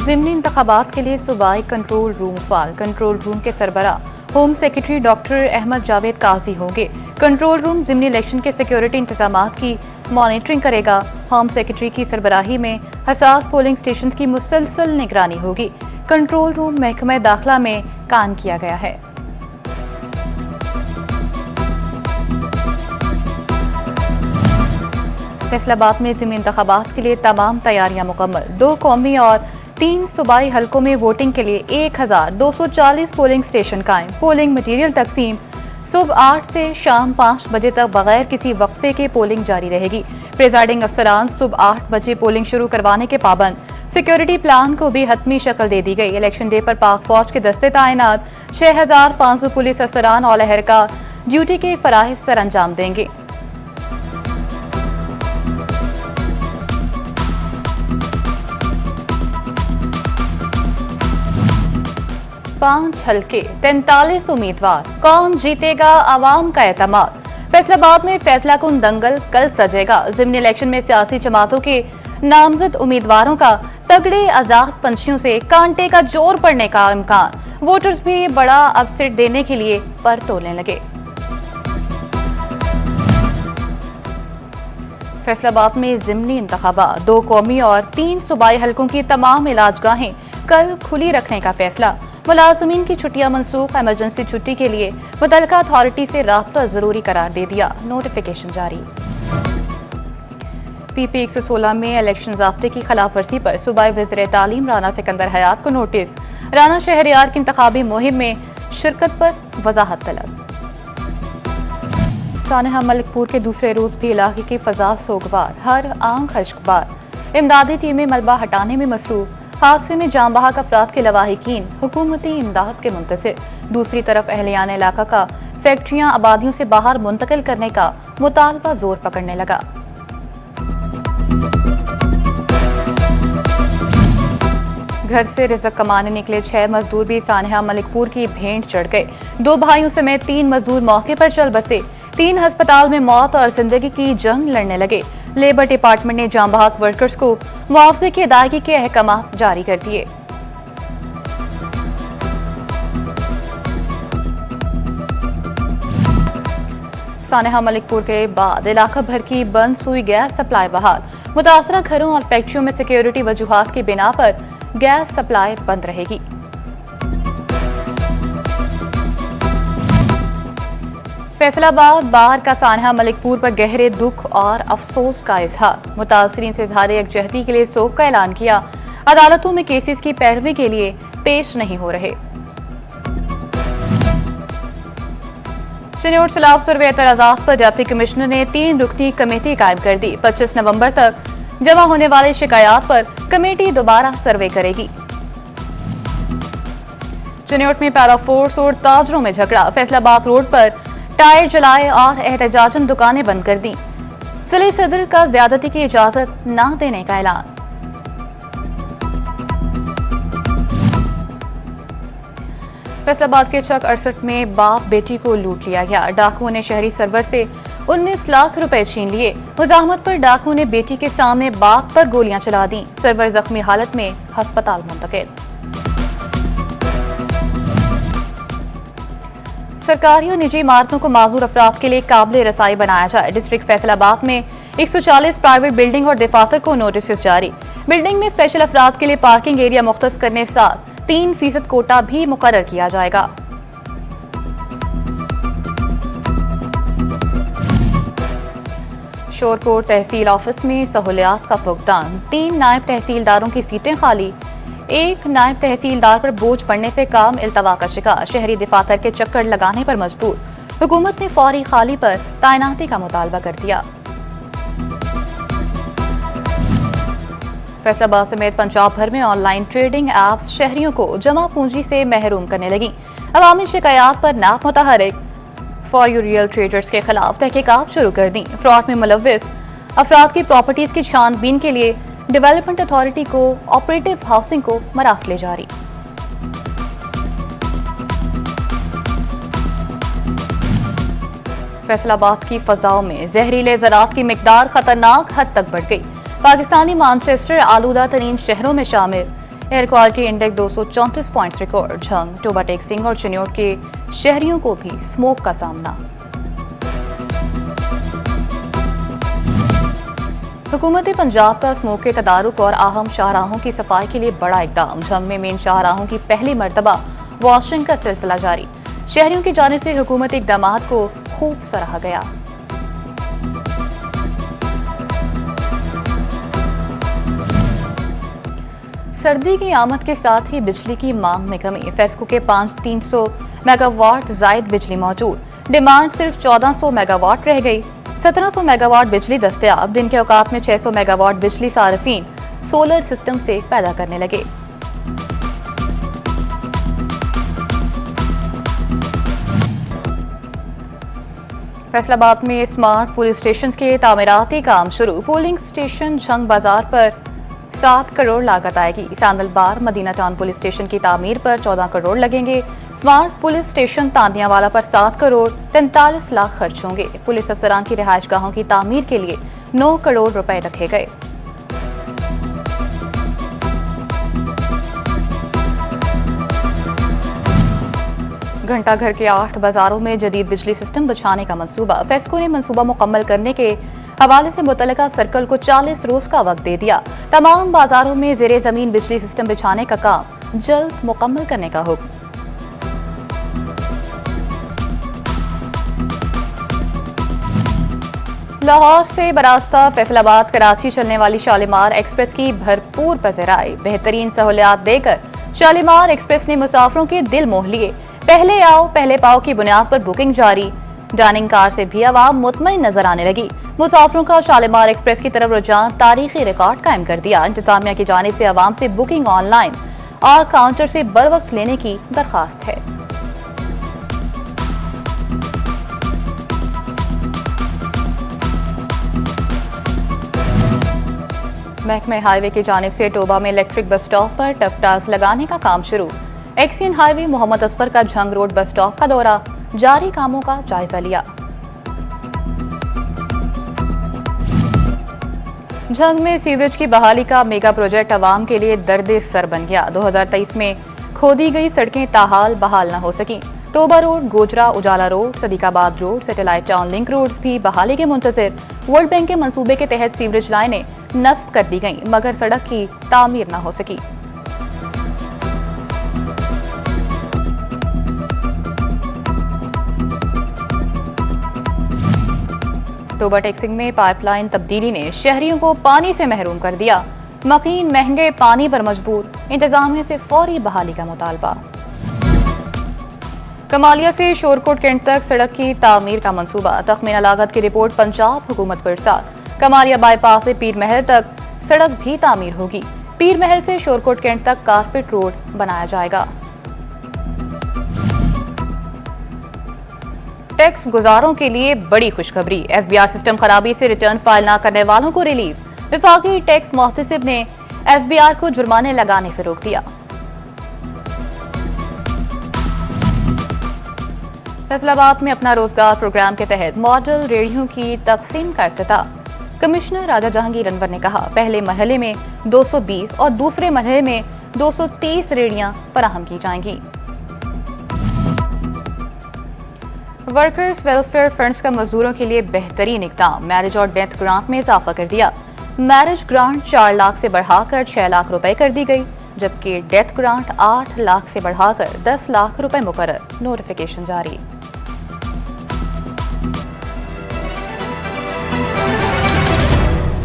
ज़िमनी इंतखाबात के लिए सूबाई कंट्रोल रूम फाल। कंट्रोल रूम के सरबराह home secretary doctor Ahmad Javed Kazi होंगे। कंट्रोल रूम ज़िमनी इलेक्शन के सिक्योरिटी इंतजाम की मॉनिटरिंग करेगा। होम सेक्रेटरी की सरबराही में हसास पोलिंग स्टेशन की मुसलसल निगरानी होगी। कंट्रोल रूम महकमा दाखिला में कायम किया गया है। फैसलाबाद में ज़िमनी इंतखाबात के लिए तमाम तैयारियां मुकम्मल। 2 कौमी और 3 सूबाई हलकों में वोटिंग के लिए 1240 पोलिंग स्टेशन कायम। पोलिंग मटीरियल तकसीम सुबह 8 से शाम 5 बजे तक बगैर किसी वक्फे के पोलिंग जारी रहेगी। प्रिजाइडिंग अफसरान सुबह 8 बजे पोलिंग शुरू करवाने के पाबंद। सिक्योरिटी प्लान को भी हतमी शक्ल दे दी गई। इलेक्शन डे पर पाक फौज के दस्ते तैनात 6500 पुलिस अफसरान और अहलकार ड्यूटी के फराइज सर अंजाम देंगे। पांच हल्के 43 उम्मीदवार, कौन जीतेगा आवाम का एतमाद। फैसलाबाद में फैसला कुन दंगल कल सजेगा। ज़िमनी इलेक्शन में सियासी जमातों के नामजद उम्मीदवारों का तगड़े आजाद पंछियों से कांटे का जोर पड़ने का इम्कान। वोटर्स भी बड़ा अपसेट देने के लिए पर तोड़ने लगे। फैसलाबाद में ज़िमनी इंतखाबात, 2 कौमी और 3 सूबाई हलकों की तमाम इलाजगाहें कल खुली रखने का फैसला। मुलाजमीन की छुट्टियां मनसूख। इमरजेंसी छुट्टी के लिए मुतल्लिका अथॉरिटी से राब्ता जरूरी करार दे दिया। नोटिफिकेशन जारी। PP 116 में इलेक्शन ज़ाब्ते की खिलाफवर्जी पर सूबाई वज़ीर तालीम राना सिकंदर हयात को नोटिस। राना शहरियार की इंतखाबी मुहिम में शिरकत पर वजाहत तलब। सानहा मलिकपुर के दूसरे रोज भी इलाके की फजा सोगवार, हर आंख खश्कबार। इमदादी टीमें मलबा हटाने में मसरूफ। हादसे में जाम बहक अफराद के लवाहिकीन हुकूमती इमदाद के मुंतज़िर। दूसरी तरफ अहलियान इलाका का फैक्ट्रियां आबादियों से बाहर मुंतकिल करने का मुतालबा जोर पकड़ने लगा। घर से रिज़्क़ कमाने निकले 6 मजदूर भी सानहा मलिकपुर की भेंट चढ़ गए। 2 भाइयों समेत 3 मजदूर मौके पर चल बसे। 3 अस्पताल में मौत और जिंदगी की जंग लड़ने लगे। लेबर डिपार्टमेंट ने जाम बहक वर्कर्स को मुआवजे की अदायगी के अहकाम जारी कर दिए। सानहा मलिकपुर के बाद इलाका भर की बंद हुई गैस सप्लाई बहाल। मुतासरा घरों और फैक्ट्रियों में सिक्योरिटी वजूहात की बिना पर गैस सप्लाई बंद रहेगी। फैसलाबाद बार का सानहा मलिकपुर पर गहरे दुख और अफसोस का इजहार। मुतासरीन से इजहार यकजहती के लिए सोग का ऐलान किया। अदालतों में केसेस की पैरवी के लिए पेश नहीं हो रहे। चिन्योट खिलाफ सर्वे एतराजात पर डिप्टी कमिश्नर ने 3 रुकनी कमेटी कायम कर दी। 25 नवंबर तक जमा होने वाले शिकायत पर कमेटी दोबारा सर्वे करेगी। चिन्योट में पैरा फोर्स और ताजरों में झगड़ा। फैसलाबाद रोड पर टायर जलाए और एहतजाजन दुकानें बंद कर दी। जिले सदर का ज्यादती की इजाजत न देने का ऐलान। फैसलाबाद के चक 68 में बाप बेटी को लूट लिया गया। डाकुओं ने शहरी सरवर से 19 लाख रुपए छीन लिए। मुजाहमत पर डाकुओं ने बेटी के सामने बाप पर गोलियां चला दी। सरवर जख्मी हालत में अस्पताल मुंतकिल। सरकारी और निजी इमारतों को माजूर अफराद के लिए काबिल रसाई बनाया जाए। डिस्ट्रिक्ट फैसलाबाद में 140 प्राइवेट बिल्डिंग और दफातर को नोटिस जारी। बिल्डिंग में स्पेशल अफराद के लिए पार्किंग एरिया मुख्तस करने के साथ 3% कोटा भी मुकर्रर किया जाएगा। शोरकोट तहसील ऑफिस में सहूलियात का फुकदान। 3 नायब तहसीलदारों की सीटें खाली। 1 नायब तहसीलदार पर बोझ पड़ने से काम इल्तवा का शिकार। शहरी दफातर के चक्कर लगाने पर मजबूर। हुकूमत ने फौरी खाली पर तैनाती का मुतालबा कर दिया। फैसलाबाद समेत पंजाब भर में ऑनलाइन ट्रेडिंग ऐप्स शहरियों को जमा पूंजी से महरूम करने लगी। अवामी शिकायत पर नाक मुतहरिक फॉर यू रियल ट्रेडर्स के खिलाफ तहकीकात शुरू कर दी। फ्रॉड में मुलव्विस अफराद की प्रॉपर्टीज की छानबीन के लिए development authority co operative housing को मरासले जारी। फैसलाबाद की फजाओं में जहरीले ज़रात की मिकदार खतरनाक हद तक बढ़ गई। पाकिस्तानी मानचेस्टर आलूदा तरीन शहरों में शामिल air quality index 234 points record. Jhang, Toba Tek Singh और चिन्योट के शहरियों को भी स्मोक का सामना। हुकूमत पंजाब का स्मोक के तदारुक और अहम शाहराहों की सफाई के लिए बड़ा इकदाम। झंग में मेन शाहराहों की पहली मरतबा वॉशिंग का सिलसिला जारी। शहरियों की जानिब से हुकूमती इकदामात को खूब सराहा गया। सर्दी की आमद के साथ ही बिजली की मांग में कमी। फेस्को के 300 मेगावाट जायद बिजली मौजूद। डिमांड सिर्फ 1400 मेगावाट रह गई। 1700 मेगावाट बिजली दस्तयाब। दिन के औकात में 600 मेगावाट बिजली सार्फिन सोलर सिस्टम से पैदा करने लगे। फैसलाबाद में स्मार्ट पुलिस स्टेशन के तामीराती काम शुरू। पोलिंग स्टेशन झंग बाजार पर 7 करोड़ लागत आएगी। चांदलबार मदीना टाउन पुलिस स्टेशन की तामीर पर 14 करोड़ लगेंगे। स्मार्ट पुलिस स्टेशन तांदियावाला पर 7 करोड़ 43 लाख खर्च होंगे। पुलिस अफसरान की रिहायशगाहों की तामीर के लिए 9 करोड़ रुपए रखे गए। घंटाघर के 8 बाजारों में जदीद बिजली सिस्टम बिछाने का मंसूबा। फेस्को ने मंसूबा मुकम्मल करने के हवाले से मुतल्लिका सर्कल को 40 रोज का वक्त दे दिया। तमाम बाजारों में जेरे जमीन बिजली सिस्टम बिछाने का काम जल्द मुकम्मल करने का हुक्म। लाहौर से बरास्ता फैसलाबाद कराची चलने वाली शालीमार एक्सप्रेस की भरपूर पज़राई। बेहतरीन सहूलियात देकर शालीमार एक्सप्रेस ने मुसाफिरों के दिल मोह लिए। पहले आओ पहले पाओ की बुनियाद पर बुकिंग जारी। डाइनिंग कार से भी आवाम मुतमईन नजर आने लगी। मुसाफिरों का शालीमार एक्सप्रेस की तरफ रुझान तारीखी रिकॉर्ड कायम कर दिया। इंतजामिया की जानिब से आवाम से बुकिंग ऑनलाइन और काउंटर से बर वक्त लेने की दरखास्त है। महकमे हाईवे की जानिब से टोबा में इलेक्ट्रिक बस स्टॉप पर टफटास लगाने का काम शुरू। एक्सियन हाईवे मोहम्मद असफर का झंग रोड बस स्टॉप का दौरा, जारी कामों का जायजा लिया। झंग में सीवरेज की बहाली का मेगा प्रोजेक्ट आवाम के लिए दर्द सर बन गया। 2023 में खोदी गई सड़कें ताहाल बहाल न हो सकी। Toba road, Gojra, Ujala road, Sadiqabad road, satellite town link road भी बहाली के मुंतजिर। वर्ल्ड बैंक के मंसूबे के तहत सीवरेज लाइनें नस्ब कर दी गईं, मगर सड़क की तामीर न हो सकी। टोबा टेक्सिंग में पाइपलाइन तब्दीली ने शहरियों को पानी से महरूम कर दिया। मकीन महंगे पानी पर मजबूर। इंतजामिया से फौरी बहाली का मुतालबा। कमालिया से शोरकोट कैंट तक सड़क की तामीर का मंसूबा। तखमीना लागत की रिपोर्ट पंजाब हुकूमत पर इरसाल। कमालिया बाईपास से पीर महल तक सड़क भी तामीर होगी। पीर महल से शोरकोट कैंट तक कारपेट रोड बनाया जाएगा। टैक्स गुजारों के लिए बड़ी खुशखबरी। एफबीआर सिस्टम खराबी से रिटर्न फाइल न करने वालों को रिलीफ। विफाकी टैक्स मुहतसिब ने एफबीआर को जुर्माने लगाने से रोक दिया। फैसलाबाद में अपना रोजगार प्रोग्राम के तहत मॉडल रेहड़ियों की तकसीम का इफ्तिताह। कमिश्नर राजा जहांगीर अनवर ने कहा, पहले मरहले में 220 और दूसरे मरहले में 230 रेहड़ियां फराहम की जाएंगी। वर्कर्स वेलफेयर फंड्स का मजदूरों के लिए बेहतरीन इकदाम। मैरिज और डेथ ग्रांट में इजाफा कर दिया। मैरिज ग्रांट 4 लाख से बढ़ाकर 6 लाख रुपए कर दी गई, जबकि डेथ ग्रांट 8 लाख से बढ़ाकर 10 लाख रुपए मुकर्रर। नोटिफिकेशन जारी।